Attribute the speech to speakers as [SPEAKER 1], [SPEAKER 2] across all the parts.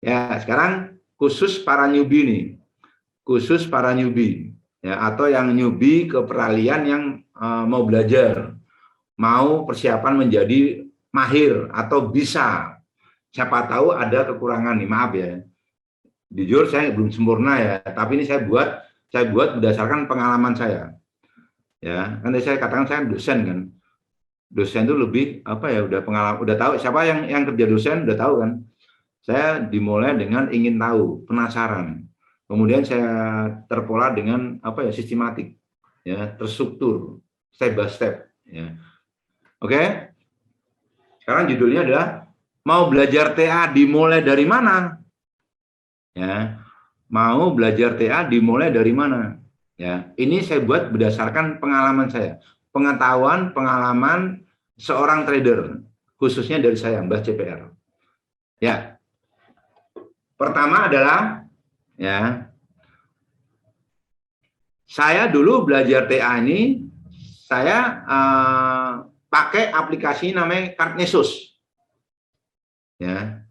[SPEAKER 1] Ya, sekarang khusus para newbie nih. Khusus para newbie. Ya, atau yang newbie ke peralihan yang mau belajar. Mau persiapan menjadi mahir atau bisa. Siapa tahu ada kekurangan nih, maaf ya. Jujur saya belum sempurna ya, tapi ini saya buat berdasarkan pengalaman saya. Ya, kan saya katakan saya dosen kan. Dosen itu lebih apa ya, udah pengalaman, udah tahu siapa yang kerja dosen udah tahu kan. Saya dimulai dengan ingin tahu, penasaran. Kemudian saya terpola dengan apa ya, sistematik, ya, terstruktur, step by step. Ya. Oke, sekarang judulnya adalah mau belajar TA dimulai dari mana? Ya, mau belajar TA dimulai dari mana? Ya, ini saya buat berdasarkan pengalaman saya, pengalaman seorang trader, khususnya dari saya, Mbah CPR. Ya, pertama adalah ya, saya dulu belajar TA ini, saya pakai aplikasi namanya Kartnesus. Ya,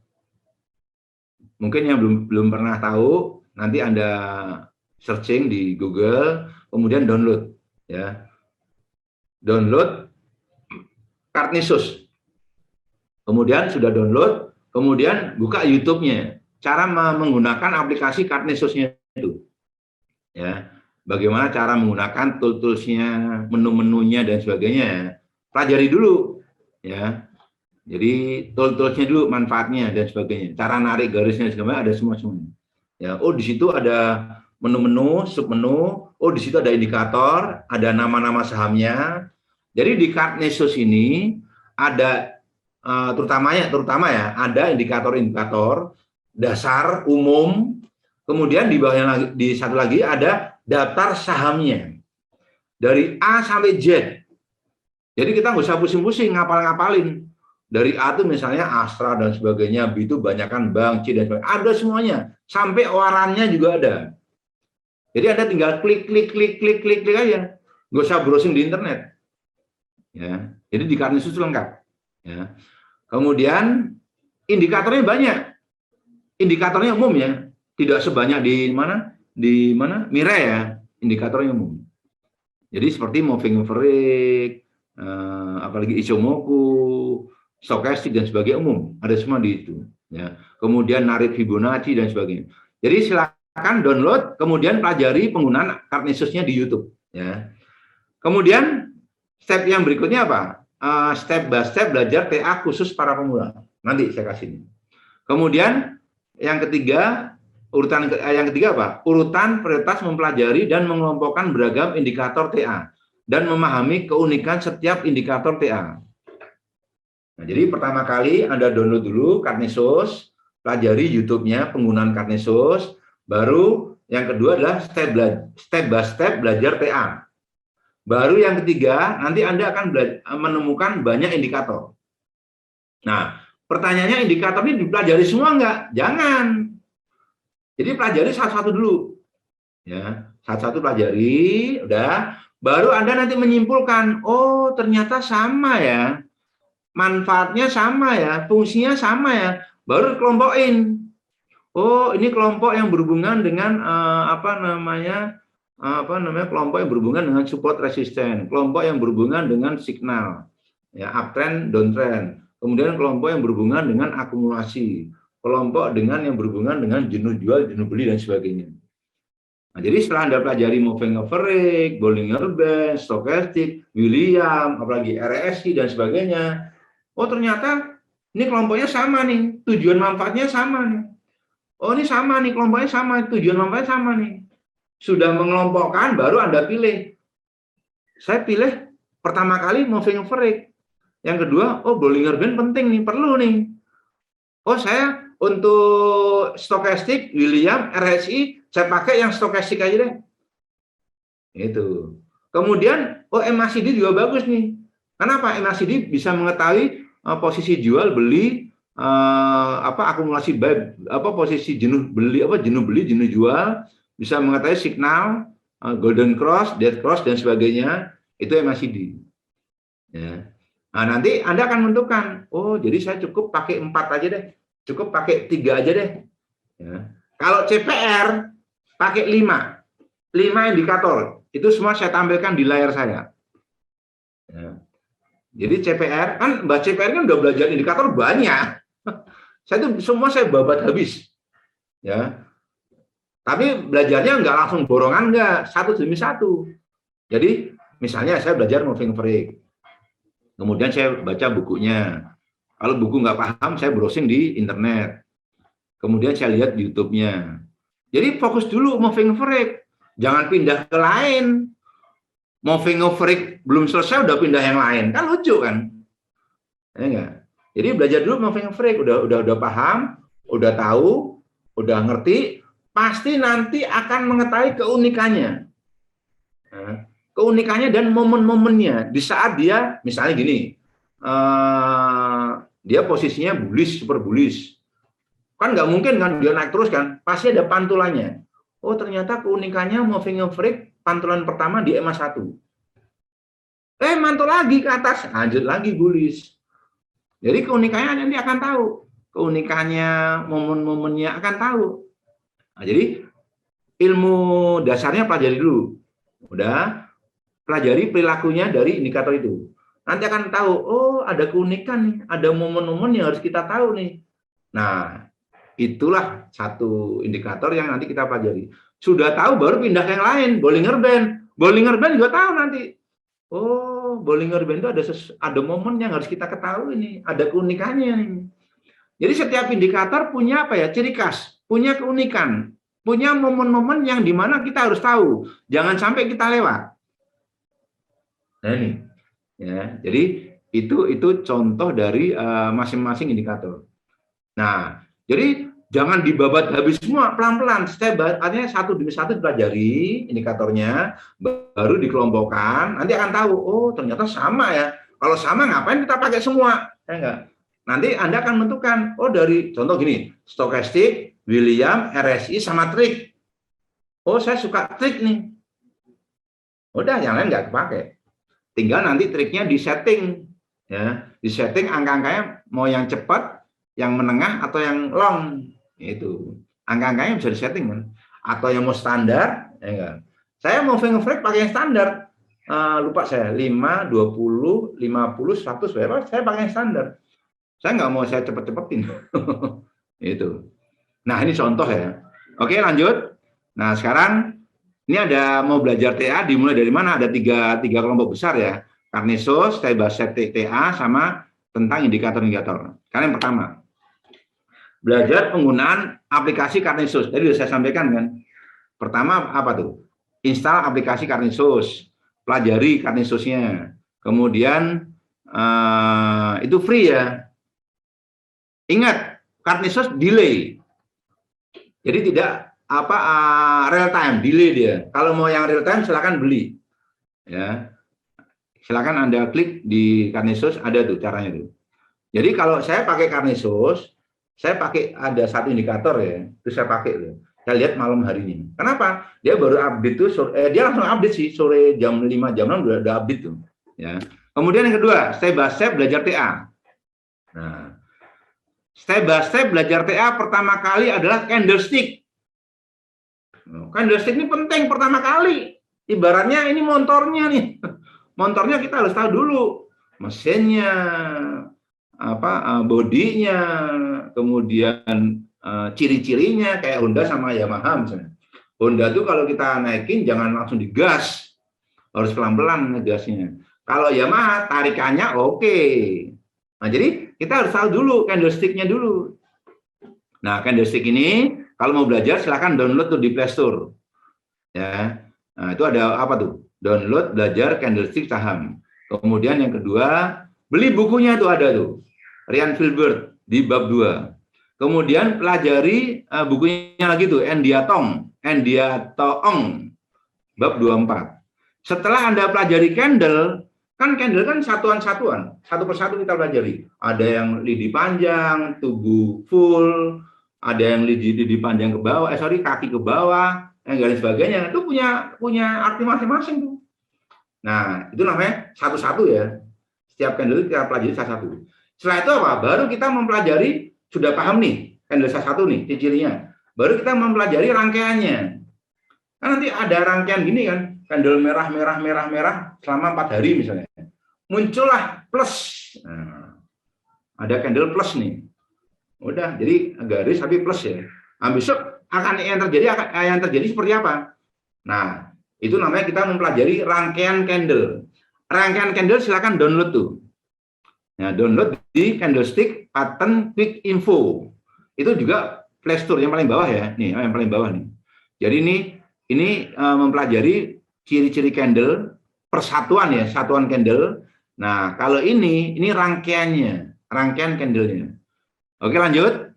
[SPEAKER 1] mungkin yang belum pernah tahu, nanti Anda searching di Google, kemudian download. Ya, download Kartnesus. Kemudian sudah download, kemudian buka YouTube-nya. Cara menggunakan aplikasi Kartnesusnya itu. Ya, bagaimana cara menggunakan tool-toolsnya, menu-menunya dan sebagainya. Pelajari dulu, ya. Jadi tool-toolsnya dulu, manfaatnya dan sebagainya. Cara narik garisnya segala ada semuanya. Ya, oh di situ ada menu-menu, submenu. Oh di situ ada indikator, ada nama-nama sahamnya. Jadi di Kartnesus ini ada terutama ya ada indikator-indikator dasar umum. Kemudian di bawahnya lagi, di satu lagi ada daftar sahamnya dari A sampai Z. Jadi kita nggak usah pusing-pusing ngapal-ngapalin. Dari A itu misalnya Astra dan sebagainya, B itu banyakkan bank, C dan sebagainya. Ada semuanya, sampai warannya juga ada. Jadi Anda tinggal klik aja, nggak usah browsing di internet. Ya, jadi di Kartnesus lengkap. Ya. Kemudian indikatornya banyak, indikatornya umum ya, tidak sebanyak di mana Mirai ya, indikatornya umum. Jadi seperti moving average, apalagi Ichimoku, stokastik dan sebagainya umum, ada semua di itu. Ya. Kemudian narik Fibonacci dan sebagainya. Jadi silakan download, kemudian pelajari penggunaan Kartnesusnya di YouTube. Ya. Kemudian step yang berikutnya apa? Step by step belajar TA khusus para pemula. Nanti saya kasih. Kemudian yang ketiga, yang ketiga apa? Urutan prioritas mempelajari dan mengelompokkan beragam indikator TA dan memahami keunikan setiap indikator TA. Nah, jadi pertama kali Anda download dulu Kartnesus, pelajari YouTube-nya penggunaan Kartnesus, baru yang kedua adalah step by step belajar TA. Baru yang ketiga, nanti Anda akan menemukan banyak indikator. Nah, pertanyaannya indikator ini dipelajari semua enggak? Jangan. Jadi pelajari satu-satu dulu. Ya, satu-satu pelajari, udah. Baru Anda nanti menyimpulkan, oh ternyata sama ya. Manfaatnya sama ya, fungsinya sama ya. Baru kelompokin. Oh, ini kelompok yang berhubungan dengan kelompok yang berhubungan dengan support resisten, kelompok yang berhubungan dengan signal, ya, uptrend, downtrend, kemudian kelompok yang berhubungan dengan akumulasi, kelompok yang berhubungan dengan jenuh jual, jenuh beli dan sebagainya. Nah, jadi setelah Anda pelajari moving average, Bollinger Band, stokastik, William, apalagi RSI dan sebagainya, oh ternyata ini kelompoknya sama nih, tujuan manfaatnya sama nih. Oh ini sama nih, kelompoknya sama, tujuan manfaatnya sama nih. Sudah mengelompokkan, baru Anda pilih. Saya pilih pertama kali moving average. Yang kedua, oh Bollinger Band penting nih, perlu nih. Oh saya untuk stokastik, William, RSI, saya pakai yang stokastik aja deh. Itu. Kemudian, oh MACD juga bagus nih. Kenapa? MACD bisa mengetahui posisi jual, beli, akumulasi buy, posisi jenuh beli, jenuh jual, bisa mengetahui signal, golden cross, dead cross dan sebagainya, itu MACD. Ya. Nah, nanti Anda akan menentukan, oh jadi saya cukup pakai 4 aja deh, cukup pakai 3 aja deh, Ya. Kalau CPR pakai 5 indikator. Itu semua saya tampilkan di layar saya. Ya. Jadi CPR, kan Mbak CPR kan udah belajar indikator banyak. Saya babat habis. Ya. Tapi belajarnya nggak langsung borongan, nggak. Satu demi satu. Jadi misalnya saya belajar moving average. Kemudian saya baca bukunya. Kalau buku nggak paham, saya browsing di internet. Kemudian saya lihat di YouTube-nya. Jadi fokus dulu moving average. Jangan pindah ke lain. Moving average belum selesai udah pindah yang lain. Kan lucu kan? Ya enggak? Jadi belajar dulu moving average, udah paham, udah tahu, udah ngerti, pasti nanti akan mengetahui keunikannya. Nah, keunikannya dan momen-momennya di saat dia misalnya gini, dia posisinya bullish, super bullish. Kan nggak mungkin kan dia naik terus kan, pasti ada pantulannya. Oh ternyata keunikannya moving average pantulan pertama di EMA 1. Mantul lagi ke atas, lanjut lagi bullish. Jadi keunikannya nanti akan tahu. Keunikannya, momen-momennya akan tahu. Nah, jadi ilmu dasarnya pelajari dulu. Udah, pelajari perilakunya dari indikator itu. Nanti akan tahu, oh ada keunikan nih, ada momen-momen yang harus kita tahu nih. Nah, itulah satu indikator yang nanti kita pelajari. Sudah tahu baru pindah ke yang lain, Bollinger Band. Bollinger Band juga tahu nanti. Oh, Bollinger Band itu ada momen yang harus kita ketahui nih, ada keunikannya nih. Jadi setiap indikator punya apa ya, ciri khas, punya keunikan, punya momen-momen yang dimana kita harus tahu, jangan sampai kita lewat. Nah ini, ya, jadi itu contoh dari masing-masing indikator. Nah, jadi jangan dibabat habis semua, pelan-pelan. Artinya satu demi satu dipelajari indikatornya, baru dikelompokkan. Nanti akan tahu, oh ternyata sama ya. Kalau sama ngapain kita pakai semua? Ya enggak? Nanti Anda akan menentukan, oh dari contoh gini, stokastik, William, RSI, sama trik. Oh saya suka trik nih. Udah, yang lain nggak kepake. Tinggal nanti triknya disetting, ya, disetting angka-angkanya mau yang cepat, yang menengah atau yang long. Itu angka-angkanya bisa disetting kan, atau yang mau standar, ya enggak. Saya mau moving average pakai yang standar, lupa saya 5, 20, 50, 100 berapa, saya pakai yang standar. Saya nggak mau saya cepet-cepetin. Itu. Nah ini contoh ya. Oke lanjut. Nah sekarang ini ada mau belajar TA, dimulai dari mana? Ada tiga kelompok besar ya. Carnesos, Step-by-Step TA, sama tentang indikator-indikator. Karena yang pertama, belajar penggunaan aplikasi Carnesos. Tadi sudah saya sampaikan kan. Pertama apa tuh? Install aplikasi Carnesos, pelajari Carnesosnya. Kemudian itu free ya. Ingat, Carnesos delay. Jadi tidak real time, delay dia. Kalau mau yang real time silakan beli. Ya. Silakan Anda klik di Carnesos, ada tuh caranya tuh. Jadi kalau saya pakai Carnesos, saya pakai ada satu indikator ya, itu saya pakai tuh. Saya lihat malam harinya. Kenapa? Dia baru update tuh, dia langsung update sih sore jam 5 jam 6 udah update tuh. Ya. Kemudian yang kedua, step by step belajar TA. Nah, step by step belajar TA pertama kali adalah candlestick. Candlestick ini penting pertama kali. Ibaratnya ini motornya nih. Motornya kita harus tahu dulu mesinnya, bodinya, kemudian ciri-cirinya kayak Honda sama Yamaha misalnya. Honda tuh kalau kita naikin jangan langsung digas, harus pelan-pelan ngegasnya. Kalau Yamaha tarikannya oke. Nah jadi kita harus tahu dulu candlestick-nya dulu. Nah candlestick ini kalau mau belajar silahkan download tuh di Play Store. Ya, nah itu ada apa tuh? Download belajar candlestick saham. Kemudian yang kedua beli bukunya tuh ada tuh. Ryan Filbert di bab 2. Kemudian pelajari bukunya lagi tuh Endiatong bab 24. Setelah Anda pelajari candle kan satuan-satuan, satu persatu kita pelajari. Ada yang lidi panjang, tubuh full, ada yang lidi panjang ke bawah, kaki ke bawah, dan lain sebagainya. Itu punya arti masing-masing tuh. Nah, itu namanya satu-satu ya. Setiap candle kita pelajari satu-satu. Setelah itu apa? Baru kita mempelajari, sudah paham nih, candle satu nih, cirinya. baru kita mempelajari rangkaiannya. Kan nanti ada rangkaian gini kan, candle merah merah merah merah selama 4 hari misalnya. Muncullah plus. Nah, ada candle plus nih. Udah, jadi garis tapi plus ya. Nah, besok yang terjadi seperti apa? Nah, itu namanya kita mempelajari rangkaian candle. Rangkaian candle silakan download tuh. Nah, download di Candlestick Pattern Quick Info. Itu juga Play Store yang paling bawah ya. Nih, yang paling bawah nih. Jadi ini mempelajari ciri-ciri candle, persatuan ya, satuan candle. Nah, kalau ini rangkaiannya, rangkaian candlenya. Oke, lanjut.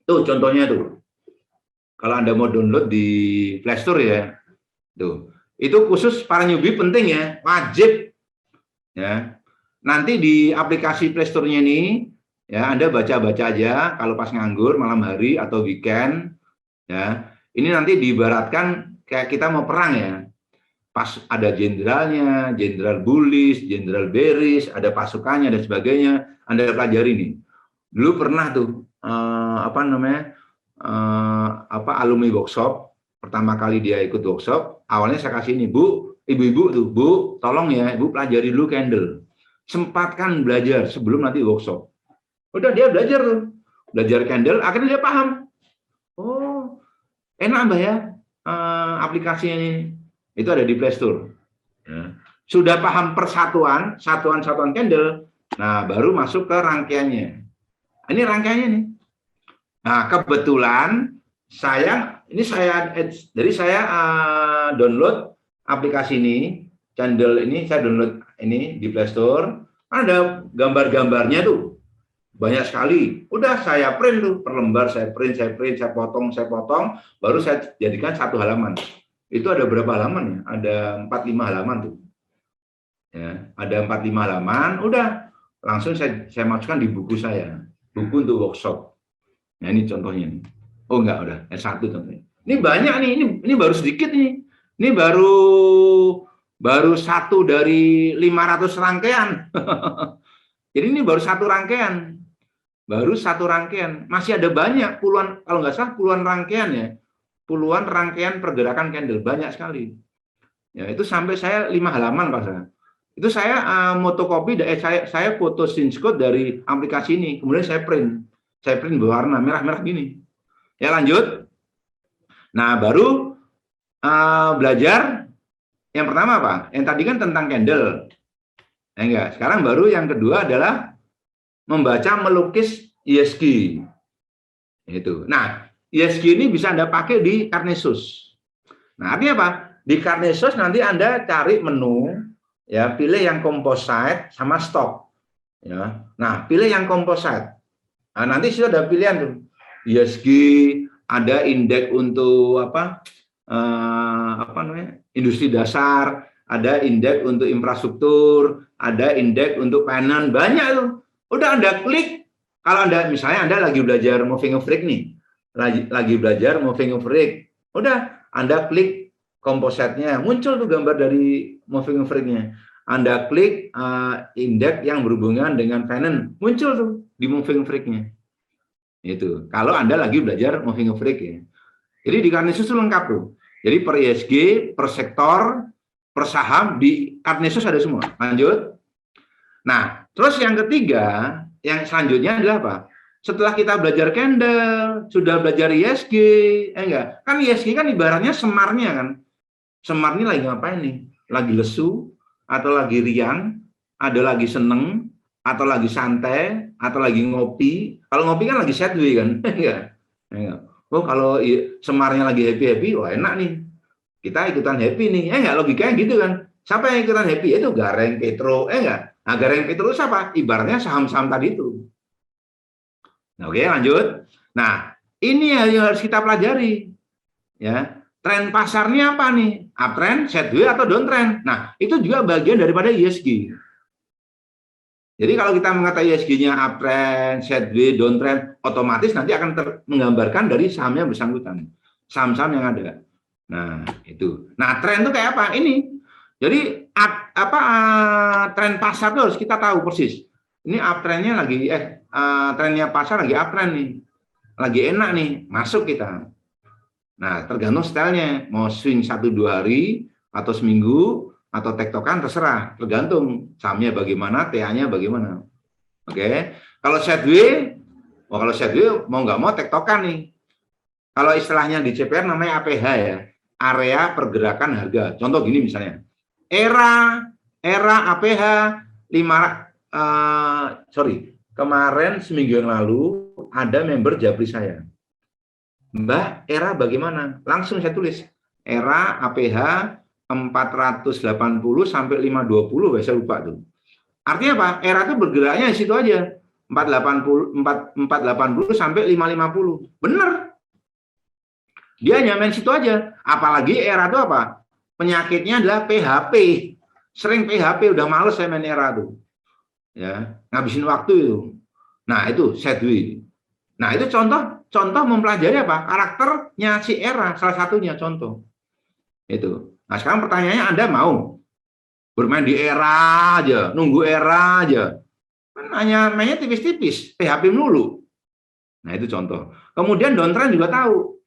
[SPEAKER 1] Tuh contohnya tuh. Kalau Anda mau download di Play Store ya. Tuh. Itu khusus para newbie penting ya, wajib. Ya. Nanti di aplikasi Play Store-nya ini ya, Anda baca-baca aja kalau pas nganggur malam hari atau weekend ya. Ini nanti diibaratkan kayak kita mau perang ya. Pas ada jenderalnya, jenderal bullish, jenderal bearish, ada pasukannya dan sebagainya, Anda pelajari nih. Dulu pernah tuh alumni workshop, pertama kali dia ikut workshop, awalnya saya kasih ini, Bu, ibu-ibu tuh, Bu, tolong ya, Ibu pelajari dulu candle. Sempatkan belajar sebelum nanti workshop. Udah dia belajar tuh, belajar candle, akhirnya dia paham. Oh, enak Mbak ya, aplikasinya ini. Itu ada di Play Store. Ya. Sudah paham persatuan, satuan-satuan candle, nah baru masuk ke rangkaiannya. Ini rangkaiannya nih. Nah, kebetulan saya download aplikasi ini, candle ini saya download ini di Play Store. Ada gambar-gambarnya tuh. Banyak sekali. Udah saya print tuh, per lembar saya print, saya potong, baru saya jadikan satu halaman. Itu ada berapa halaman ya? Ada 4-5 halaman tuh. Ya, ada 4-5 halaman, udah langsung saya masukkan di buku saya. Buku untuk workshop. Nah, ini contohnya nih. Oh enggak, udah satu contohnya. Ini banyak nih, ini baru sedikit nih. Ini baru satu dari 500 rangkaian. Jadi ini baru satu rangkaian. Baru satu rangkaian. Masih ada banyak, puluhan, kalau nggak salah puluhan rangkaian ya. Puluhan rangkaian pergerakan candle, banyak sekali. Ya, itu sampai saya 5 halaman Pak saya. Itu saya fotokopi, saya foto screenshot dari aplikasi ini, kemudian saya print berwarna merah-merah gini. Ya lanjut. Nah baru belajar yang pertama apa? Yang tadi kan tentang candle. Ya, enggak. Sekarang baru yang kedua adalah membaca melukis ISG. Itu. Nah ISG ini bisa Anda pakai di Carnesus. Nah artinya apa? Di Carnesus nanti Anda cari menu. Ya, pilih yang composite sama stock. Ya. Nah, pilih yang composite. Nah, nanti sudah ada pilihan tuh. ISG, ada indeks untuk industri dasar, ada indeks untuk infrastruktur, ada indeks untuk finance, banyak tuh. Udah Anda klik. Kalau Anda misalnya Anda lagi belajar moving average nih. Lagi belajar moving average. Udah Anda klik kompositnya, muncul tuh gambar dari moving average-nya. Anda klik indeks yang berhubungan dengan finance, muncul tuh di moving average-nya. Itu. Kalau Anda lagi belajar moving average ya. Jadi di Carnesus itu lengkap tuh. Jadi per ISG, per sektor, per saham di Carnesus ada semua. Lanjut. Nah, terus yang ketiga, yang selanjutnya adalah apa? Setelah kita belajar candle, sudah belajar ISG, enggak? Kan ISG kan ibaratnya semarnya kan. Semar ini lagi ngapain nih? Lagi lesu, atau lagi riang, ada lagi seneng, atau lagi santai, atau lagi ngopi. Kalau ngopi kan lagi sideways kan? Enggak. Oh kalau semarnya lagi happy-happy, wah enak nih. Kita ikutan happy nih. Enggak, logikanya gitu kan. Siapa yang ikutan happy? Itu Gareng Petro. Enggak. Nah, Gareng Petro siapa? Ibaratnya saham-saham tadi itu. Nah, oke, lanjut. Nah, ini yang harus kita pelajari. Ya. Tren pasarnya apa nih? Uptrend, sideways atau downtrend? Nah, itu juga bagian daripada ISG. Jadi kalau kita mengatakan ISG-nya uptrend, sideways, downtrend, otomatis nanti akan menggambarkan dari saham yang bersangkutan. Saham-saham yang ada. Nah, itu. Nah, tren itu kayak apa? Ini. Jadi tren pasar itu harus kita tahu persis. Ini uptrendnya lagi trennya pasar lagi uptrend nih. lagi enak nih, masuk kita. Nah, tergantung stylenya, mau swing 1-2 hari, atau seminggu, atau tektokan, terserah. Tergantung sahamnya bagaimana, TA-nya bagaimana. Oke, kalau sideways, kalau sideways mau nggak mau tektokan nih. Kalau istilahnya di CPR namanya APH ya, area pergerakan harga. Contoh gini misalnya, era APH 5, kemarin seminggu yang lalu ada member Japri saya. Mbak, era bagaimana? Langsung saya tulis, era APH 480 sampai 520, saya lupa tuh. Artinya apa? Era itu bergeraknya di situ aja. 480 sampai 550. Bener. Dia nyamain situ aja. Apalagi era itu apa? Penyakitnya adalah PHP. Sering PHP, udah males saya main era tuh. Ya, ngabisin waktu itu. Nah, itu sideways. Nah, itu contoh mempelajari apa? Karakternya si era, salah satunya contoh. Itu. Nah, sekarang pertanyaannya, Anda mau bermain di era aja, nunggu era aja. Kan mainnya tipis-tipis, PHP melulu. Nah, itu contoh. Kemudian downtrend juga tahu.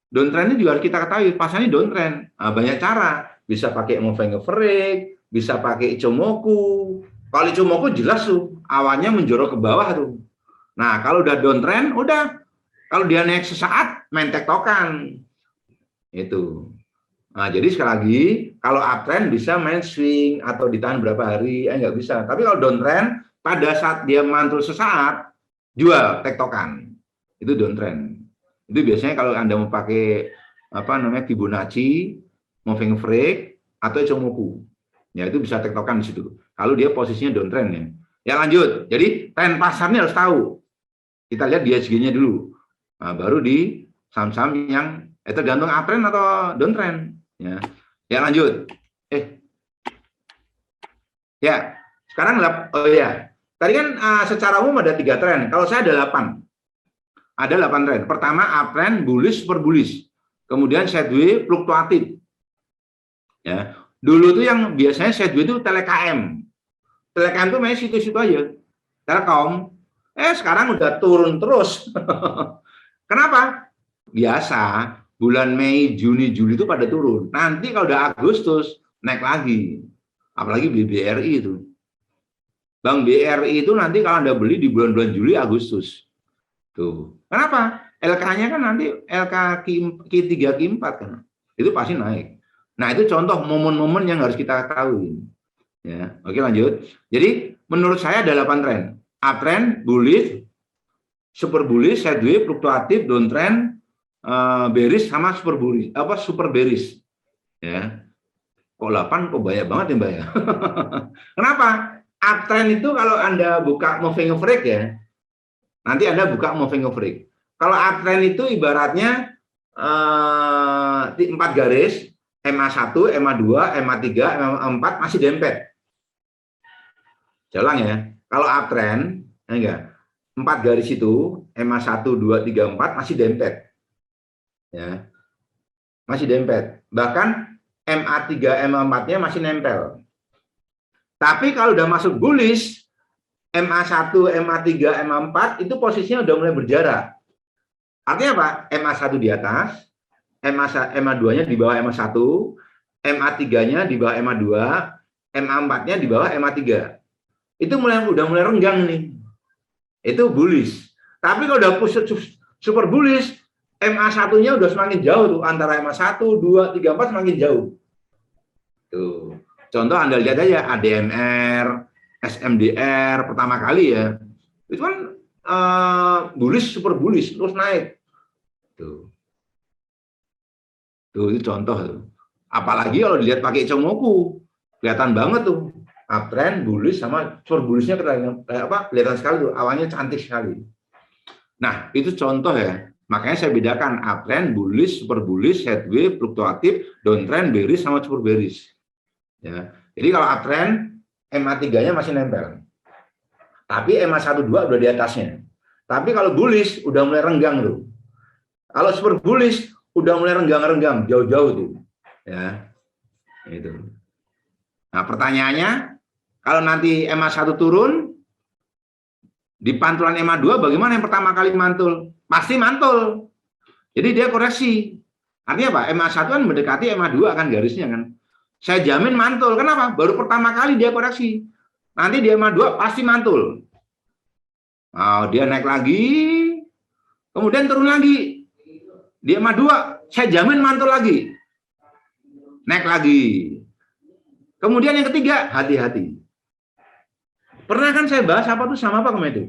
[SPEAKER 1] Downtrend ini juga harus kita ketahui, pasarnya downtrend. Nah, banyak cara. Bisa pakai moving average, bisa pakai Ichimoku. Kalau Ichimoku jelas tuh, awannya menjorok ke bawah tuh. Nah, kalau udah downtrend, udah. Kalau dia naik sesaat, main tektokan. Itu. Nah, jadi sekali lagi, kalau uptrend bisa main swing atau ditahan berapa hari, nggak bisa. Tapi kalau downtrend, pada saat dia mantul sesaat, jual tektokan. Itu downtrend. Itu biasanya kalau Anda mau pakai Fibonacci, moving average, atau Ichimoku. Ya, itu bisa tektokan di situ. Kalau dia posisinya downtrend ya. Ya lanjut. Jadi tren pasarnya harus tahu. Kita lihat di HG-nya dulu. Nah, baru di saham-saham yang tergantung uptrend atau downtrend. Ya lanjut. Ya, sekarang tadi kan secara umum ada 3 tren. Kalau saya ada 8. Ada 8 tren. Pertama uptrend, bullish, super bullish. Kemudian sideways, fluktuatif. Ya. Dulu tuh yang biasanya sideways itu TeleKM. TeleKM tuh main situ-situ aja. Telkom. Sekarang udah turun terus. Kenapa? Biasa, bulan Mei, Juni, Juli itu pada turun. Nanti kalau udah Agustus, naik lagi. Apalagi BRI itu. Bank BRI itu nanti kalau Anda beli di bulan-bulan Juli, Agustus. Tuh. Kenapa? LK-nya kan nanti LK Q3, Q4 kan. Itu pasti naik. Nah, itu contoh momen-momen yang harus kita ketahui. Ya, oke lanjut. Jadi, menurut saya ada 8 tren. Uptrend, bullish, super bullish, sideways, fluktuatif, downtrend, bearish sama super bullish, super bearish. Ya. Kok 8 kok banyak banget ya, Mbak ya? Kenapa? Uptrend itu kalau Anda buka moving average ya, nanti Anda buka moving average. Kalau uptrend itu ibaratnya 4 garis, MA1, MA2, MA3, MA4 masih dempet. Jalan ya. Kalau uptrend, enggak. 4 garis itu, MA1, 2, 3, 4 masih dempet. Ya. Masih dempet. Bahkan MA3, MA4-nya masih nempel. Tapi kalau udah masuk bullish, MA1, MA3, MA4 itu posisinya udah mulai berjarak. Artinya apa? MA1 di atas, MA2-nya di bawah MA1, MA3-nya di bawah MA2, MA4-nya di bawah MA3. Itu udah mulai renggang nih. Itu bullish. Tapi kalau udah super bullish, MA1-nya udah semakin jauh tuh, antara MA1, 2, 3, 4 semakin jauh. Tuh. Contoh Anda lihat aja ADMR, SMDR pertama kali ya. Itu kan bullish, super bullish terus naik. Tuh. Tuh itu contoh tuh. Apalagi kalau dilihat pakai Ichimoku, kelihatan banget tuh. Uptrend, bullish sama super bullishnya kelihatan sekali tuh, awalnya cantik sekali. Nah, itu contoh ya. Makanya saya bedakan uptrend, bullish, super bullish, sideways, fluktuatif, downtrend, bearish sama super bearish. Ya. Jadi kalau uptrend, MA3-nya masih nempel. Tapi MA1, 2 udah di atasnya. Tapi kalau bullish udah mulai renggang tuh. Kalau super bullish udah mulai renggang-renggang, jauh-jauh tuh. Ya. Itu. Nah, pertanyaannya, kalau nanti MA1 turun, di pantulan MA2 bagaimana yang pertama kali mantul? pasti mantul. Jadi dia koreksi. Artinya apa? MA1 kan mendekati MA2 kan garisnya kan. Saya jamin mantul. Kenapa? Baru pertama kali dia koreksi. Nanti di MA2 pasti mantul. Nah, dia naik lagi, kemudian turun lagi. Di MA2 saya jamin mantul lagi. Naik lagi. Kemudian yang ketiga, hati-hati. Pernah kan saya bahas apa tuh sama apa kemarin itu?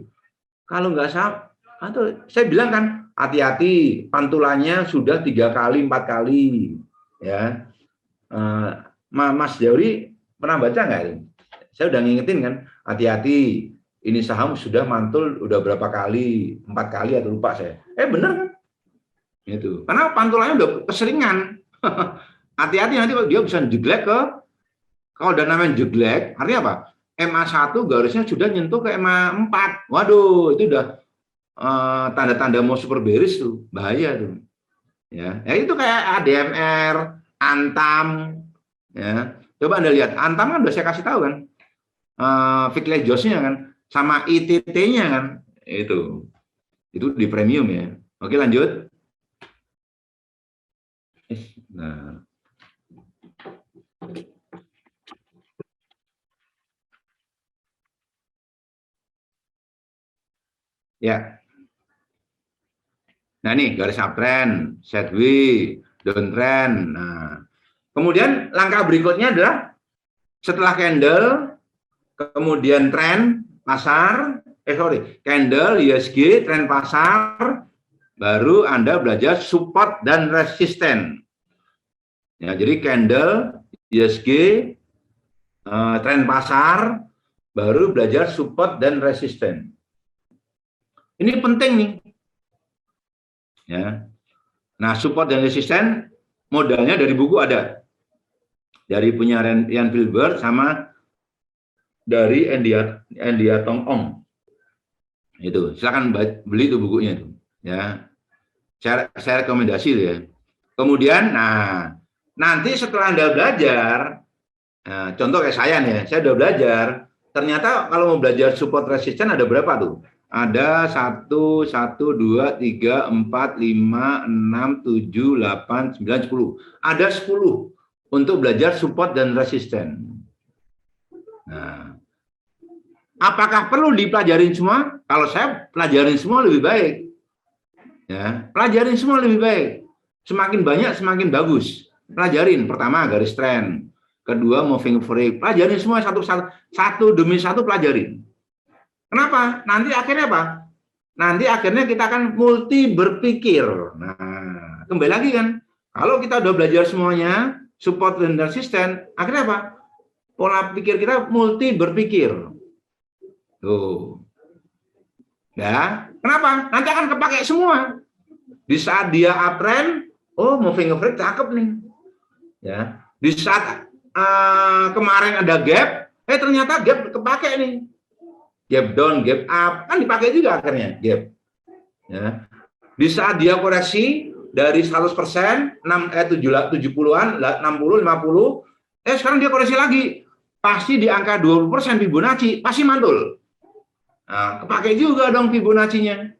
[SPEAKER 1] Kalau nggak sama, atau saya bilang kan, hati-hati, pantulannya sudah 3 kali, 4 kali, ya. Mas Jauri pernah baca nggak? Saya udah ngingetin kan, hati-hati, ini saham sudah mantul udah berapa kali, 4 kali atau lupa saya. Bener kan? Itu, karena pantulannya udah keseringan. Hati-hati nanti kalau dia bisa jeglek kalau udah namanya jeglek, artinya apa? MA1 garisnya sudah nyentuh ke MA4. Waduh, itu udah tanda-tanda mau super bearish tuh, bahaya tuh. Ya itu kayak ADMR, Antam, ya. Coba Anda lihat, Antam kan udah saya kasih tahu kan, Vickley Jones-nya kan, sama ITT-nya kan, itu di premium ya. Oke, lanjut. Nah. Ya. Nah, ini garis uptrend, sideways, downtrend. Nah, kemudian langkah berikutnya adalah setelah candle, kemudian trend pasar, candle, ISG, trend pasar, baru Anda belajar support dan resisten. Ya, jadi candle, ISG, trend pasar, baru belajar support dan resisten. Ini penting nih. Ya. Nah, support dan resisten modalnya dari buku ada. Dari punya Ian Filbert sama dari Endia Tong Ong. Itu, silakan beli itu bukunya itu, ya. Saya rekomendasi ya. Kemudian, nah, nanti setelah Anda belajar, nah, contoh kayak saya nih, saya udah belajar. Ternyata kalau mau belajar support resisten ada berapa tuh? Ada 1, 1, 2, 3, 4, 5, 6, 7, 8, 9, 10. Ada 10 untuk belajar support dan resisten. Nah, apakah perlu dipelajarin semua? Kalau saya pelajarin semua lebih baik. Ya, pelajarin semua lebih baik. Semakin banyak semakin bagus. Pelajarin pertama garis trend, kedua moving average. Pelajarin semua satu demi satu pelajarin. Kenapa? Nanti akhirnya apa? Nanti akhirnya kita akan multi berpikir. Nah, kembali lagi kan, kalau kita udah belajar semuanya, support dan resisten, akhirnya apa? Pola pikir kita multi berpikir. Tuh. Ya, kenapa? Nanti akan kepake semua. Di saat dia uptrend, oh moving average cakep nih. Ya, di saat kemarin ada gap, ternyata gap kepake nih. Gap down, gap up, kan dipakai juga akhirnya gap. Ya. Di saat dia koreksi dari 100%, 70-an, 60, 50, sekarang dia koreksi lagi. Pasti di angka 20% Fibonacci, pasti mantul. Nah, kepake juga dong Fibonacci-nya.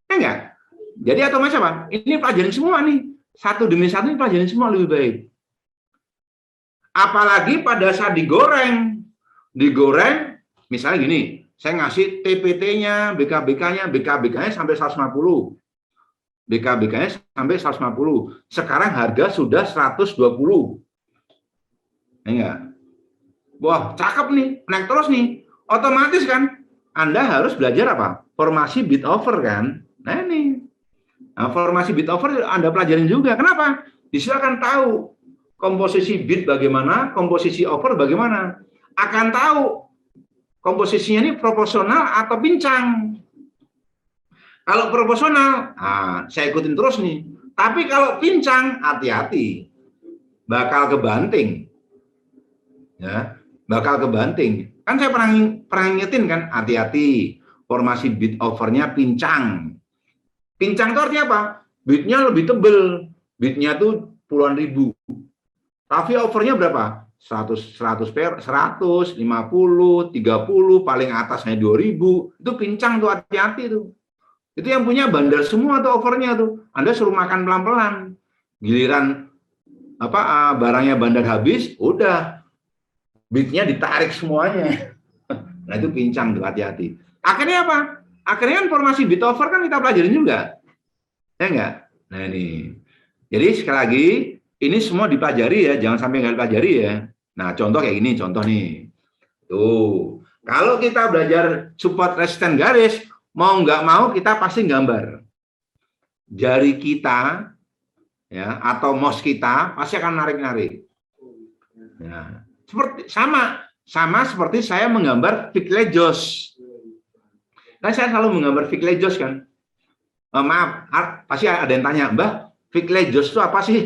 [SPEAKER 1] Enggak? Jadi otomatis apa? Ini pelajarin semua nih. Satu demi satu ini pelajarin semua lebih baik. Apalagi pada saat digoreng, misalnya gini, saya ngasih TPT-nya, BKBK-nya sampai 150. BKBK-nya sampai 150. Sekarang harga sudah 120. Enggak? Wah, cakep nih, naik terus nih. Otomatis kan, Anda harus belajar apa? Formasi bid offer kan? Nah ini. Nah, formasi bid offer Anda pelajarin juga. Kenapa? Disilakan tahu komposisi bid bagaimana, komposisi offer bagaimana. Akan tahu komposisinya ini proporsional atau pincang. Kalau proporsional, saya ikutin terus nih. Tapi kalau pincang, hati-hati. Bakal kebanting. Ya, bakal kebanting. Kan saya pernah ngingetin kan, hati-hati. Formasi bid offernya pincang. Pincang itu artinya apa? Bidnya lebih tebel. Bidnya tuh puluhan ribu. Tapi offernya berapa? 100, 150, 30, paling atasnya 2000. Itu pincang tuh, hati-hati tuh. Itu yang punya bandar semua tuh overnya tuh. Anda suruh makan pelan-pelan. Giliran barangnya bandar habis, udah bitnya ditarik semuanya. Nah itu pincang tuh, hati-hati. Akhirnya apa? Akhirnya kan formasi bit over kan kita pelajarin juga. Ya enggak? Nah ini. Jadi sekali lagi, ini semua dipelajari ya, jangan sampai nggak dipelajari ya. Nah contoh kayak gini, contoh nih. Tuh, kalau kita belajar support resisten garis, mau nggak mau kita pasti gambar. Jari kita ya atau mouse kita pasti akan narik-narik. Nah, sama seperti saya menggambar Vic-Lejos. Kan saya selalu menggambar Vic-Lejos kan. Maaf, pasti ada yang tanya, Mbah, Vic-Lejos itu apa sih?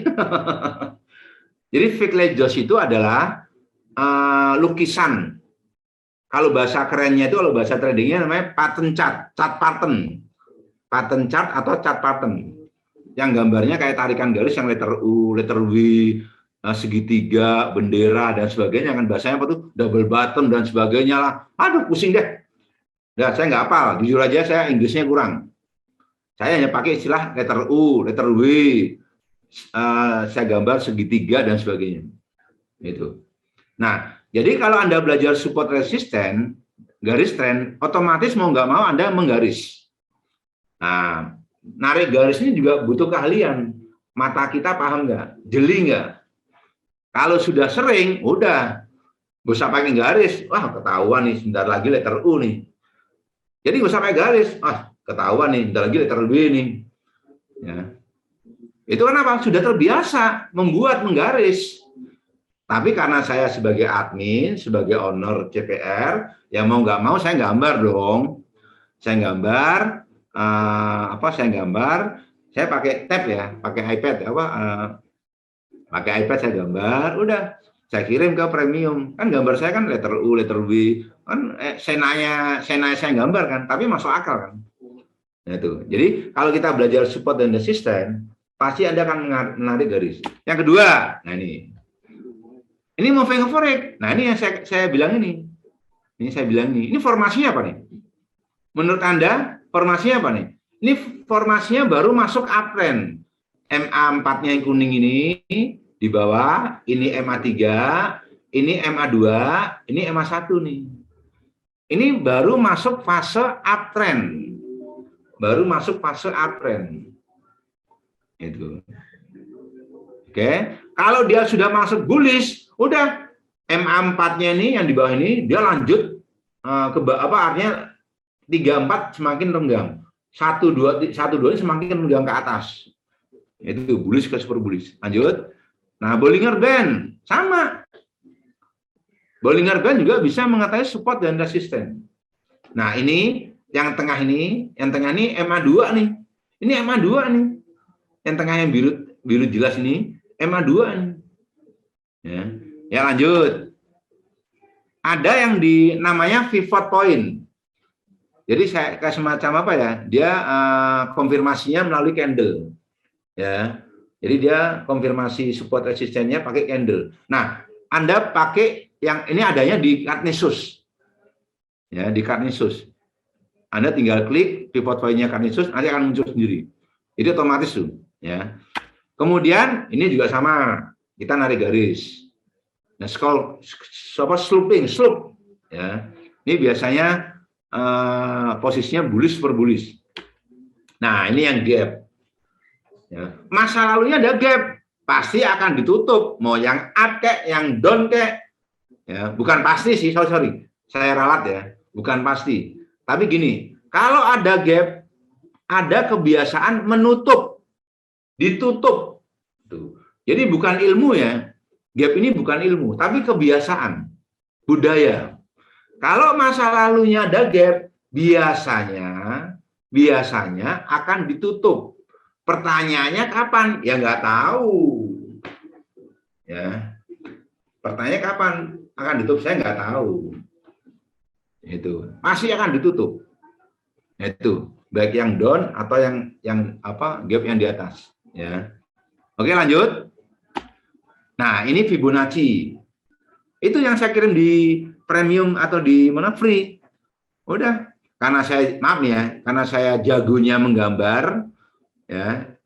[SPEAKER 1] Jadi Vic-Lejos itu adalah lukisan. Kalau bahasa kerennya itu, kalau bahasa tradingnya namanya pattern chart, chart pattern chart atau chart pattern. Yang gambarnya kayak tarikan garis yang letter U, letter W, segitiga, bendera dan sebagainya. Kan bahasanya apa tuh? Double bottom dan sebagainya lah. Aduh, pusing deh. Nah, saya nggak hafal. Jujur aja saya Inggrisnya kurang. Saya hanya pakai istilah letter U, letter W, saya gambar segitiga dan sebagainya. Itu. Nah, jadi kalau Anda belajar support resisten, garis trend, otomatis mau nggak mau Anda menggaris. Nah, narik garis ini juga butuh keahlian. Mata kita paham nggak? Jeli nggak? Kalau sudah sering, udah. Nggak usah pakai garis. Wah, ketahuan nih, sebentar lagi letter U nih. Jadi nggak usah pakai garis. Wah, ketahuan nih, sebentar lagi letter B nih. Ya. Itu kenapa? Sudah terbiasa membuat menggaris. Tapi karena saya sebagai admin, sebagai owner CPR, ya mau nggak mau saya gambar dong. Saya gambar, saya pakai tab ya, pakai iPad, pakai iPad saya gambar, udah saya kirim ke premium. Kan gambar saya kan letter U, letter W, kan senanya saya gambar kan, tapi masuk akal kan. Nah, itu. Jadi kalau kita belajar support dan resisten, pasti Anda akan menarik garis. Yang kedua, nah ini moving average. Nah, ini yang saya bilang ini. Ini saya bilang ini. Ini formasinya apa nih? Menurut Anda, formasinya apa nih? Ini formasinya baru masuk uptrend. MA4-nya yang kuning ini di bawah, ini MA3, ini MA2, ini MA1 nih. Ini baru masuk fase uptrend. Baru masuk fase uptrend. Itu. Oke, kalau dia sudah masuk bullish, udah MA4-nya ini yang di bawah ini dia lanjut ke artinya 34 semakin renggang. 12 ini semakin renggang ke atas. Itu bullish ke super bullish. Lanjut. Nah, Bollinger Band sama. Bollinger Band juga bisa mengetahui support dan resisten. Nah, ini yang tengah ini MA2 nih. Ini MA2 nih. Yang tengah yang biru jelas ini MA2 nih. Ya lanjut. Ada yang namanya pivot point. Jadi saya kayak semacam apa ya? Dia konfirmasinya melalui candle. Ya. Jadi dia konfirmasi support resistennya pakai candle. Nah, Anda pakai yang ini adanya di Kartnesus. Ya, di Kartnesus. Anda tinggal klik pivot point-nya Kartnesus, nanti akan muncul sendiri. Itu otomatis tuh, ya. Kemudian ini juga sama, kita narik garis. Nah, slope, ya. Ini biasanya posisinya bullish per bullish. Nah, ini yang gap. Ya. Masa lalunya ada gap, pasti akan ditutup. Mau yang up kek, yang down kek. Ya, bukan pasti sih, sorry. Saya ralat ya, bukan pasti. Tapi gini, kalau ada gap, ada kebiasaan menutup, ditutup. Tuh. Jadi bukan ilmu ya, gap ini bukan ilmu, tapi kebiasaan, budaya. Kalau masa lalunya ada gap, biasanya akan ditutup. Pertanyaannya kapan? Ya nggak tahu. Ya, pertanyaannya kapan akan ditutup? Saya nggak tahu. Itu pasti akan ditutup. Itu baik yang down atau yang gap yang di atas. Ya, oke lanjut. Nah ini Fibonacci. Itu yang saya kirim di premium atau di mana free. Udah karena saya maaf ya, karena saya jagonya menggambar ya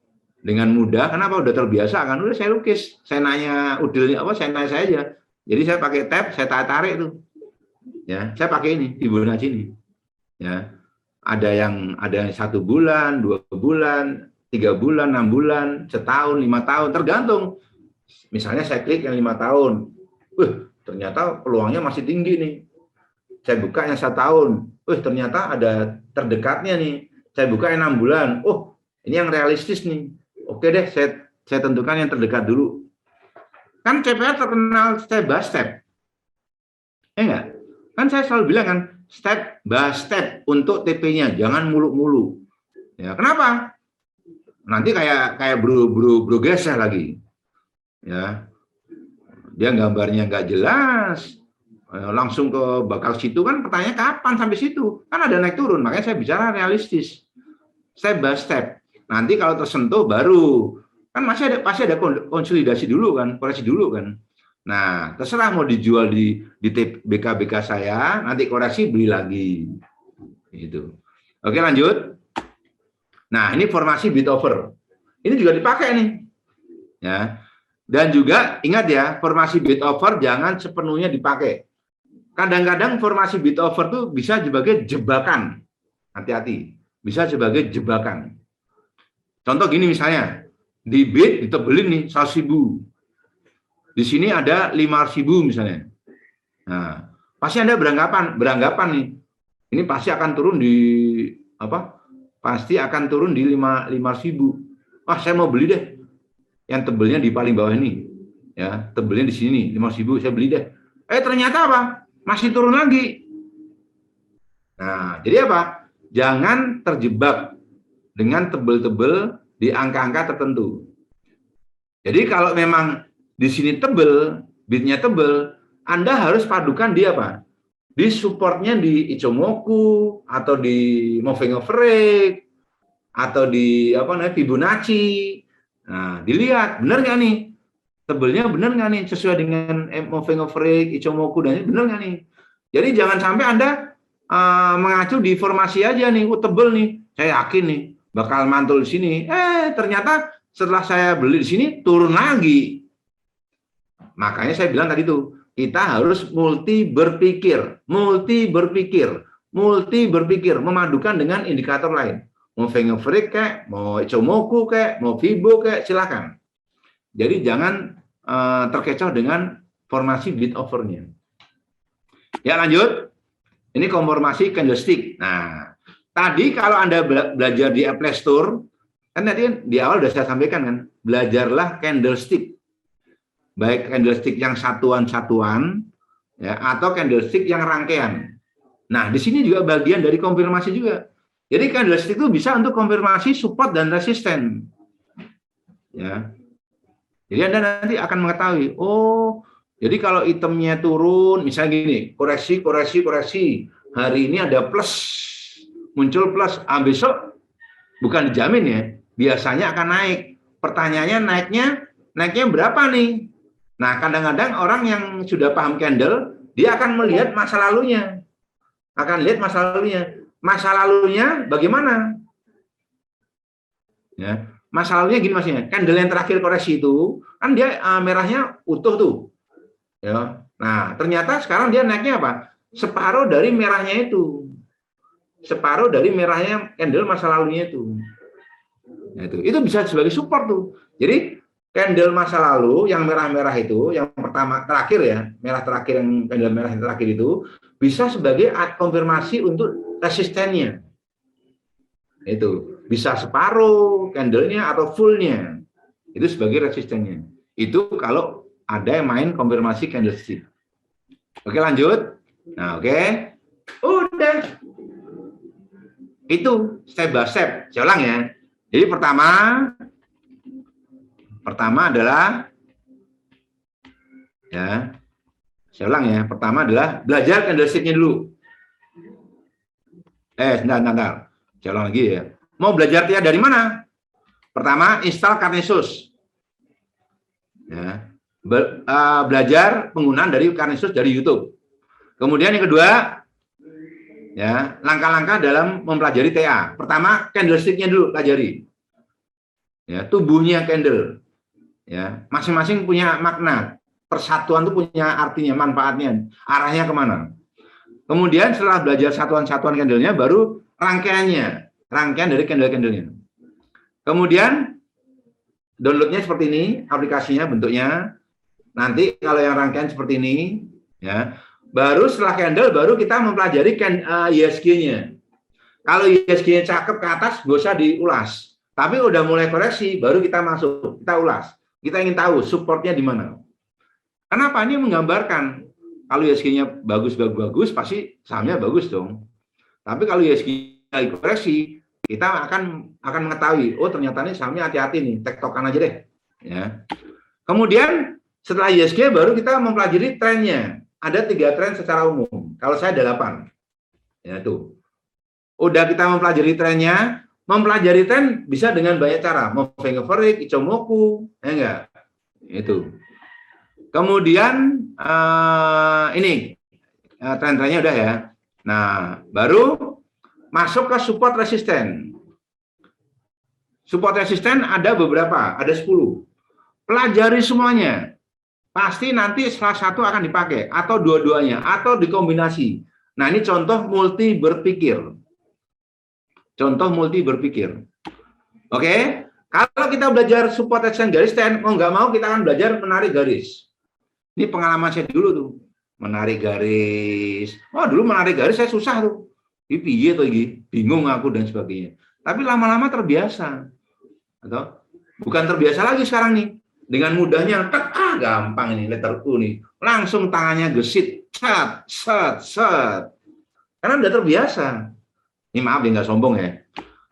[SPEAKER 1] dengan mudah. Kenapa? Udah terbiasa kan, udah saya lukis. Saya nanya udilnya apa, saya nanya saya aja. Jadi saya pakai tab, saya tarik tuh. Ya, saya pakai ini Fibonacci ini. Ya, ada yang 1 bulan, 2 bulan, 3 bulan, 6 bulan, setahun, 5 tahun, tergantung. Misalnya saya klik yang 5 tahun, ternyata peluangnya masih tinggi nih. Saya buka yang 1 tahun, ternyata ada terdekatnya nih. Saya buka yang 6 bulan, ini yang realistis nih. Oke deh, saya tentukan yang terdekat dulu. Kan CPR terkenal step by step. Enggak? Kan saya selalu bilang kan, step by step untuk TP-nya, jangan muluk-muluk. Ya, kenapa? Nanti kayak bro geser lagi. Ya. Dia gambarnya nggak jelas. Langsung ke bakal situ kan pertanyaannya kapan sampai situ? Kan ada naik turun, makanya saya bicara realistis. Step by step. Nanti kalau tersentuh baru kan pasti ada konsolidasi dulu kan, koreksi dulu kan. Nah, terserah mau dijual di BK saya, nanti koreksi beli lagi. Gitu. Oke, lanjut. Nah, ini formasi bid offer. Ini juga dipakai nih. Ya. Dan juga ingat ya, formasi bid offer jangan sepenuhnya dipakai. Kadang-kadang formasi bid offer tuh bisa sebagai jebakan. Hati-hati, bisa sebagai jebakan. Contoh gini misalnya, di bid ditebelin nih 100.000. Di sini ada 5.000 misalnya. Nah, pasti Anda beranggapan nih, ini pasti akan turun di apa? Pasti akan turun di 5.000. Wah, saya mau beli deh. Yang tebelnya di paling bawah ini. Ya, tebelnya di sini 5.000, saya beli deh. Ternyata apa? Masih turun lagi. Nah, jadi apa? Jangan terjebak dengan tebel-tebel di angka-angka tertentu. Jadi kalau memang di sini tebel, bidnya tebel, Anda harus padukan di apa? Di supportnya di Ichimoku atau di moving average atau di Fibonacci. Nah, dilihat benar nggak nih? Tebelnya benar nggak nih sesuai dengan moving average, Ichimoku dan benar nggak nih? Jadi jangan sampai Anda mengacu di formasi aja nih, tebel nih, saya yakin nih bakal mantul di sini. Ternyata setelah saya beli di sini turun lagi. Makanya saya bilang tadi tuh, kita harus multi berpikir, memadukan dengan indikator lain. Mau moving average kayak, mau Ichimoku kayak, mau Fibo kayak, silakan. Jadi jangan terkecoh dengan formasi bid offer-nya. Ya, lanjut. Ini konformasi candlestick. Nah, tadi kalau Anda belajar di Play Store, kan tadi di awal sudah saya sampaikan kan, belajarlah candlestick. Baik candlestick yang satuan-satuan ya, atau candlestick yang rangkaian. Nah, di sini juga bagian dari konfirmasi juga. Jadi candlestick itu bisa untuk konfirmasi support dan resisten. Ya. Jadi Anda nanti akan mengetahui, jadi kalau itemnya turun, misalnya gini, koreksi. Hari ini ada plus, muncul plus. Besok bukan dijamin ya, biasanya akan naik. Pertanyaannya naiknya berapa nih? Nah, kadang-kadang orang yang sudah paham candle, dia akan melihat masa lalunya. Masa lalunya bagaimana? Ya. Masa lalunya gini maksudnya, candle yang terakhir koreksi itu, kan dia merahnya utuh tuh. Ya. Nah, ternyata sekarang dia naiknya apa? Separuh dari merahnya itu. Separuh dari merahnya candle masa lalunya itu. Nah, itu bisa sebagai support tuh. Jadi candle masa lalu yang merah-merah itu, yang pertama terakhir ya, merah terakhir, yang candle merah yang terakhir itu bisa sebagai konfirmasi untuk resistennya. Itu bisa separuh candlenya atau fullnya. Itu sebagai resistennya. Itu kalau ada yang main konfirmasi candlestick. Oke, lanjut. Nah, oke. Udah. Itu step by step. Saya ulang ya. Jadi pertama adalah ya. Saya ulang ya. Pertama adalah belajar candlestick-nya dulu. Sebentar. Saya ulang lagi ya. Mau belajar TIA dari mana? Pertama, install Carnesus. Ya. Belajar penggunaan dari Carnesus dari YouTube. Kemudian yang kedua, Ya, langkah-langkah dalam mempelajari TA. Pertama, candlestick-nya dulu pelajari. Ya, tubuhnya candle. Ya, masing-masing punya makna. Persatuan itu punya artinya, manfaatnya, arahnya kemana. Kemudian setelah belajar satuan-satuan candle-nya, baru rangkaian dari candle-candle-nya. Kemudian downloadnya seperti ini, aplikasinya bentuknya. Nanti kalau yang rangkaian seperti ini, ya, baru setelah candle, baru kita mempelajari ISG-nya. Kalau ISG-nya cakep ke atas, nggak usah diulas. Tapi udah mulai koreksi, baru kita masuk, kita ulas. Kita ingin tahu supportnya di mana. Kenapa? Ini menggambarkan kalau ISG-nya bagus, pasti sahamnya bagus dong. Tapi kalau ISG-nya koreksi, kita akan mengetahui, oh ternyata ini sahamnya hati-hati nih, tektokan aja deh. Ya. Kemudian setelah ISG baru kita mempelajari trennya. Ada 3 tren secara umum. Kalau saya ada 8. Ya tuh. Udah kita mempelajari trennya, mempelajari tren bisa dengan banyak cara. Moving average, Ichimoku, ya enggak? Itu. Kemudian ini tren-trennya udah ya. Nah, baru masuk ke support resisten. Support resisten ada beberapa, ada 10. Pelajari semuanya. Pasti nanti salah satu akan dipakai, atau dua-duanya, atau dikombinasi. Nah, ini contoh multi berpikir. Contoh multi berpikir. Oke? Kalau kita belajar support resisten garis stand, mau nggak mau kita akan belajar menarik garis. Ini pengalaman saya dulu tuh. Menarik garis. Oh, dulu menarik garis saya susah tuh. Piye tuh iki? Bingung aku dan sebagainya. Tapi lama-lama terbiasa. Atau bukan terbiasa lagi sekarang nih. Dengan mudahnya, gampang ini letter U nih. Langsung tangannya gesit, set. Karena udah terbiasa. Ini maaf ya nggak sombong ya.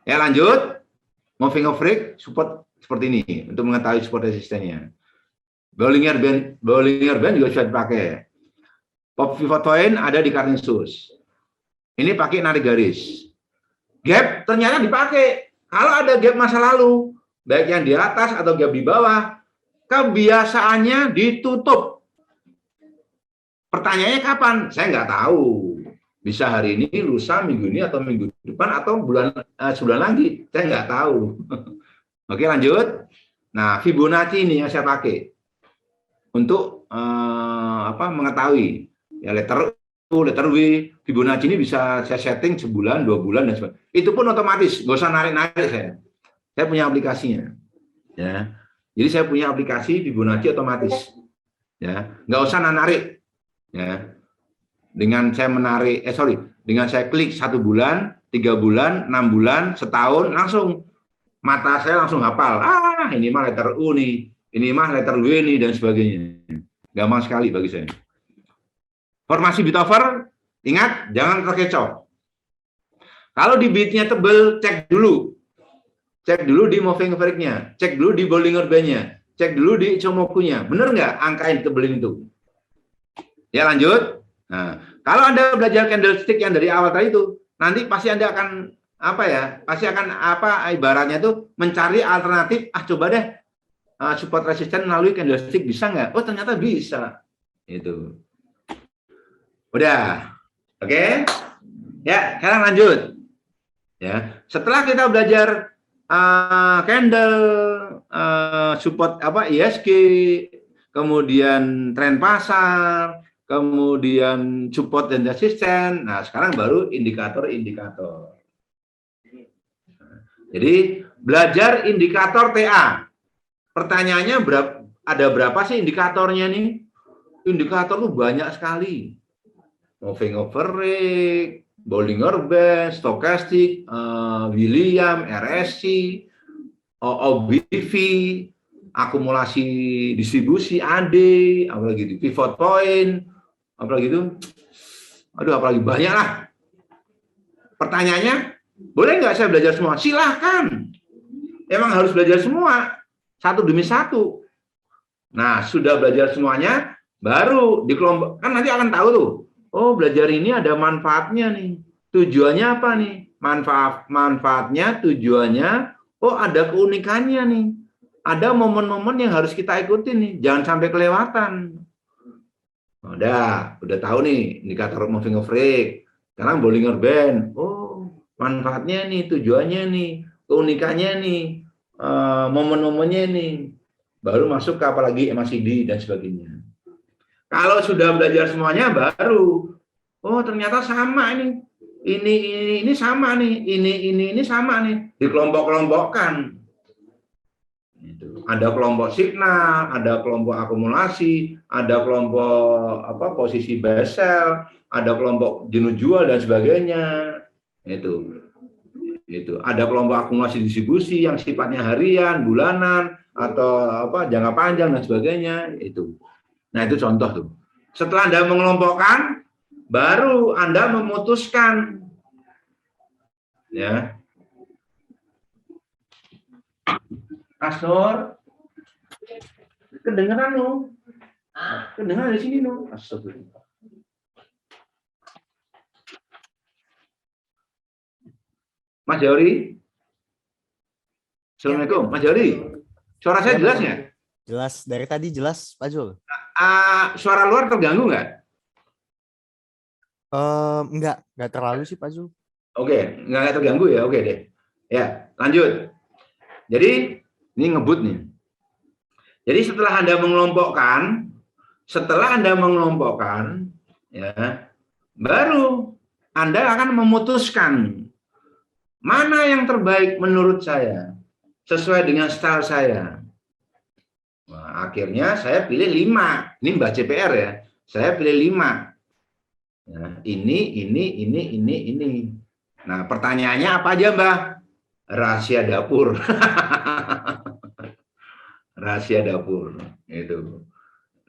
[SPEAKER 1] Ya lanjut. Moving average support seperti ini untuk mengetahui support resistennya. Bollinger Band juga bisa dipakai. Pop pivot point ada di Carnesius. Ini pakai narik garis. Gap ternyata dipakai. Kalau ada gap masa lalu, baik yang di atas atau gap di bawah, kebiasaannya ditutup. Pertanyaannya kapan? Saya nggak tahu. Bisa hari ini, lusa, minggu ini, atau minggu depan, atau sebulan lagi. Saya nggak tahu. Oke, lanjut. Nah, Fibonacci ini yang saya pakai untuk mengetahui. Ya, letter U, letter W, Fibonacci ini bisa saya setting sebulan, 2 bulan, dan sebagainya. Itu pun otomatis, nggak usah narik-narik saya. Saya punya aplikasinya. Ya. Jadi saya punya aplikasi Fibonacci otomatis, ya, nggak usah narik, ya. Dengan saya dengan saya klik 1 bulan, 3 bulan, 6 bulan, setahun, langsung mata saya langsung hafal. Ini mah letter U nih, ini mah letter W nih dan sebagainya. Gampang sekali bagi saya. Formasi bit over, ingat jangan terkecoh. Kalau di bitnya tebel, cek dulu. Cek dulu di moving average-nya, cek dulu di Bollinger Band-nya, cek dulu di Ichimoku-nya. Benar nggak angka yang tebelin itu? Ya lanjut. Nah, kalau Anda belajar candlestick yang dari awal tadi itu, nanti pasti Anda akan ibaratnya tuh mencari alternatif. Coba deh support resisten melalui candlestick bisa nggak? Oh ternyata bisa. Itu. Udah, oke? Ya, sekarang lanjut. Ya, setelah kita belajar candle, support ISG, kemudian tren pasar, kemudian support dan resisten. Nah, sekarang baru indikator-indikator. Jadi belajar indikator TA. Pertanyaannya ada berapa sih indikatornya nih? Indikator tuh banyak sekali. Moving average, Bollinger Band, Stochastic, William, RSI, OBV, akumulasi distribusi AD, apalagi itu pivot point, apalagi itu, apalagi banyak lah. Pertanyaannya, boleh nggak saya belajar semua? Silahkan. Emang harus belajar semua, satu demi satu. Nah, sudah belajar semuanya, baru dikelompok, kan nanti akan tahu tuh. Oh, belajar ini ada manfaatnya nih. Tujuannya apa nih? Manfaatnya, tujuannya, oh ada keunikannya nih. Ada momen-momen yang harus kita ikutin nih. Jangan sampai kelewatan. Udah tahu nih indikator moving average, Sekarang Bollinger Band. Oh, manfaatnya nih, tujuannya nih, keunikannya nih, momen-momennya nih. Baru masuk ke apalagi MACD dan sebagainya. Kalau sudah belajar semuanya baru, oh ternyata sama ini. Ini sama nih, ini sama nih, dikelompok-kelompokkan. Ada kelompok signal, ada kelompok akumulasi, ada kelompok posisi buy sell, ada kelompok jenuh jual dan sebagainya. Itu ada kelompok akumulasi distribusi yang sifatnya harian, bulanan, atau jangka panjang dan sebagainya. Nah itu contoh tuh. Setelah Anda mengelompokkan, baru Anda memutuskan, ya. Asor, kedengeran lo, kedengeran di sini lo. Astagfirullah. Mas Jori, Assalamualaikum, Mas Jori. Suara saya jelas nggak?
[SPEAKER 2] Jelas, dari tadi jelas, Pak Zul.
[SPEAKER 1] Suara luar terganggu nggak?
[SPEAKER 2] Nggak terlalu sih, Pak Zul.
[SPEAKER 1] Oke, nggak terganggu ya, oke deh. Ya, lanjut. Jadi, ini ngebut nih. Jadi setelah Anda mengelompokkan, ya, baru Anda akan memutuskan mana yang terbaik menurut saya, sesuai dengan style saya. Nah, akhirnya saya pilih 5. Ini Mbak CPR ya. Saya pilih 5. Nah, ini. Nah, pertanyaannya apa aja, Mbak? Rahasia dapur. Rahasia dapur. Itu.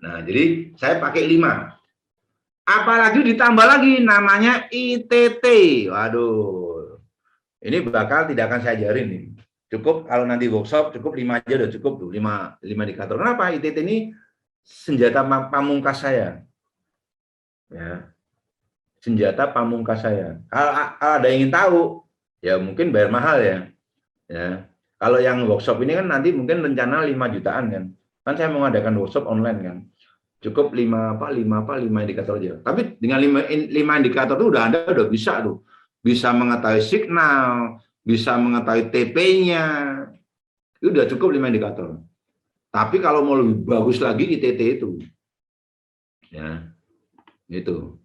[SPEAKER 1] Nah, jadi saya pakai 5. Apalagi ditambah lagi namanya ITT. Waduh. Ini bakal tidak akan saya ajarin nih. Cukup kalau nanti workshop cukup 5 aja udah cukup tuh, 5 indikator. Kenapa? ITT ini senjata pamungkas saya. Ya. Senjata pamungkas saya. Kalau ada yang ingin tahu, ya mungkin bayar mahal ya. Ya. Kalau yang workshop ini kan nanti mungkin rencana 5 jutaan kan. Kan saya mau ngadakan workshop online kan. Cukup 5 indikator aja. Tapi dengan 5 indikator itu Anda udah bisa tuh. Bisa mengetahui signal, bisa mengetahui TP-nya. Itu udah cukup 5 indikator. Tapi kalau mau lebih bagus lagi ITT itu. Ya. Gitu.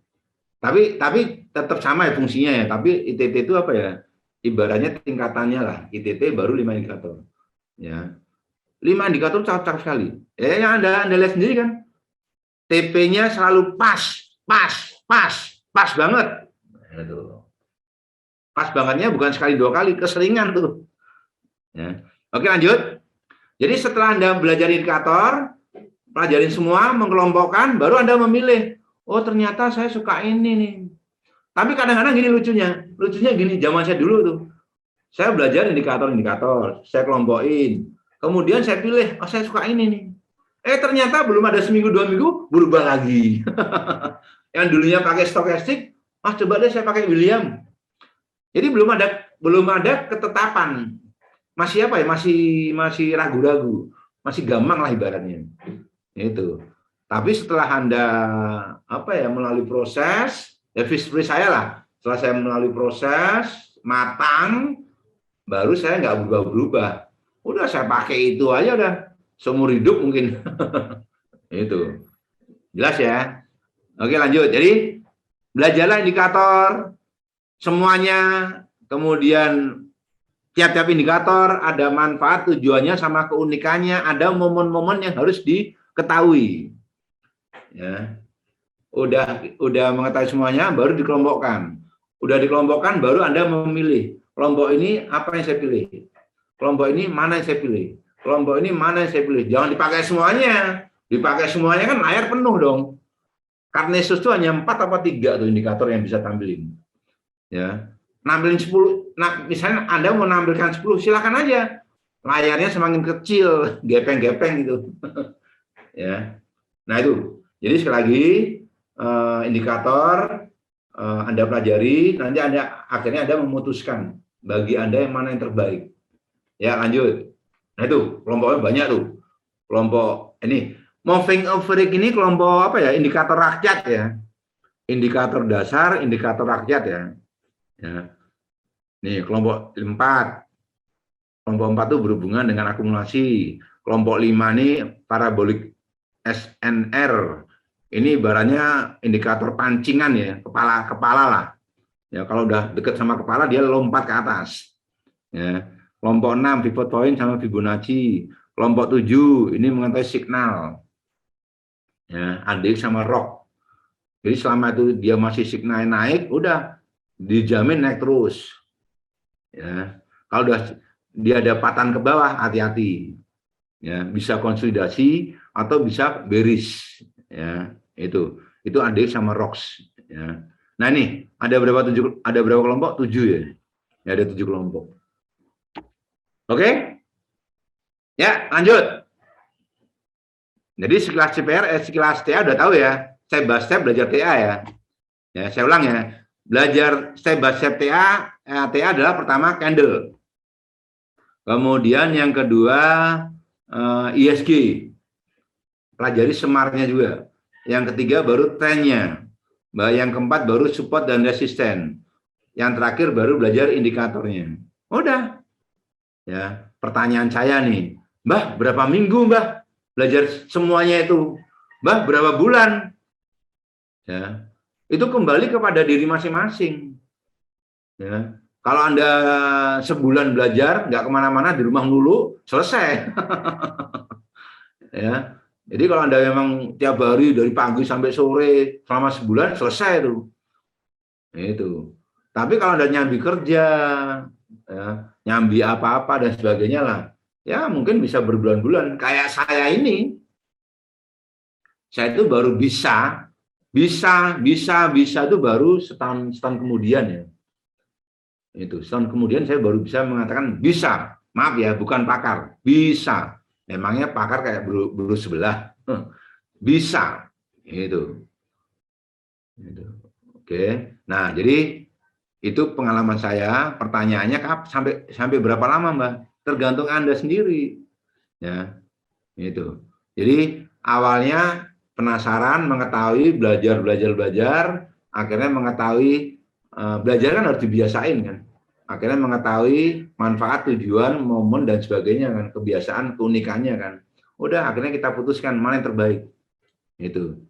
[SPEAKER 1] Tapi tetap sama ya fungsinya ya. Tapi ITT itu apa ya? Ibaratnya tingkatannya lah. ITT baru 5 indikator. Ya. 5 indikator cocok sekali. Yang Anda lihat sendiri kan. TP-nya selalu pas banget. Gitu. Pas bangetnya bukan sekali 2 kali, keseringan tuh. Ya. Oke, lanjut. Jadi setelah Anda belajar indikator, pelajarin semua, mengelompokkan, baru Anda memilih. Oh, ternyata saya suka ini nih. Tapi kadang-kadang gini lucunya. Lucunya gini, zaman saya dulu tuh. Saya belajar indikator-indikator, saya kelompokin. Kemudian saya pilih, oh saya suka ini nih. Ternyata belum ada seminggu 2 minggu, berubah lagi. Yang dulunya pakai stokastik, coba deh saya pakai William. Jadi belum ada ketetapan. Masih apa ya? Masih ragu-ragu. Masih gampang lah ibaratnya. Itu. Tapi setelah Anda melalui proses, ya seperti saya lah. Setelah saya melalui proses matang, baru saya nggak berubah-berubah. Udah saya pakai itu aja udah seumur hidup mungkin. Itu. Jelas ya? Oke, lanjut. Jadi belajarlah indikator semuanya, kemudian tiap-tiap indikator ada manfaat, tujuannya sama keunikannya, ada momen-momen yang harus diketahui. Ya. Udah mengetahui semuanya, baru dikelompokkan. Udah dikelompokkan, baru Anda memilih. Kelompok ini apa yang saya pilih? Kelompok ini mana yang saya pilih? Kelompok ini mana yang saya pilih? Jangan dipakai semuanya. Dipakai semuanya kan layar penuh dong. Karnesus itu hanya 4 atau 3 tuh indikator yang bisa tampilin. Ya. Nampilin 10, misalnya Anda mau nampilkan 10, silakan aja. Layarnya semakin kecil, gepeng-gepeng gitu. Ya. Nah itu. Jadi sekali lagi indikator Anda pelajari, nanti akhirnya Anda memutuskan bagi Anda yang mana yang terbaik. Ya, lanjut. Nah itu, kelompoknya banyak tuh. Kelompok ini moving average ini kelompok indikator rakyat ya. indikator dasar, indikator rakyat ya. Ya. Nih, kelompok 4. Kelompok 4 itu berhubungan dengan akumulasi. Kelompok 5 ini parabolik SNR. Ini ibaratnya indikator pancingan ya, kepala lah. Ya, kalau udah dekat sama kepala dia lompat ke atas. Ya. Kelompok 6 pivot point sama Fibonacci. Kelompok 7 ini mengetahui signal. Ya, ADX sama ROC. Jadi selama itu dia masih signal naik, udah dijamin naik terus. Ya. Kalau udah dia ada patahan ke bawah, hati-hati. Ya, bisa konsolidasi atau bisa bearish. Ya, itu ADX sama ROX. Ya. Nah ini ada berapa kelompok? 7 ya. Ya, ada 7 kelompok. Oke? Ya, lanjut. Jadi sekelas CPR, sekelas TA udah tahu ya. Step by step belajar TA ya. Ya, saya ulang ya. Belajar step by step TA, TA adalah pertama candle. Kemudian yang kedua ISG. Pelajari semarnya juga. Yang ketiga baru trennya. Yang keempat baru support dan resisten. Yang terakhir baru belajar indikatornya. Udah. Ya, pertanyaan saya nih, Mbah, berapa minggu, Mbah, belajar semuanya itu? Mbah, berapa bulan? Ya, itu kembali kepada diri masing-masing. Ya, kalau Anda sebulan belajar, nggak kemana-mana, di rumah dulu, selesai. Ya, jadi kalau Anda memang tiap hari dari pagi sampai sore selama sebulan, selesai itu. Itu. Tapi kalau Anda nyambi kerja, ya, nyambi apa-apa dan sebagainya lah, ya mungkin bisa berbulan-bulan. Kayak saya ini, saya itu baru bisa itu baru setahun kemudian ya. Itu setahun kemudian saya baru bisa mengatakan bisa. Maaf ya, bukan pakar, bisa. Emangnya pakar kayak bulu sebelah, bisa. Itu. Oke. Nah, jadi itu pengalaman saya. Pertanyaannya sampai berapa lama, Mbak? Tergantung Anda sendiri. Ya, itu. Jadi awalnya penasaran, mengetahui, belajar, akhirnya mengetahui, belajar kan harus dibiasain kan. Akhirnya mengetahui manfaat, tujuan, momen dan sebagainya kan, kebiasaan, keunikannya kan. Udah, akhirnya kita putuskan mana yang terbaik. Itu.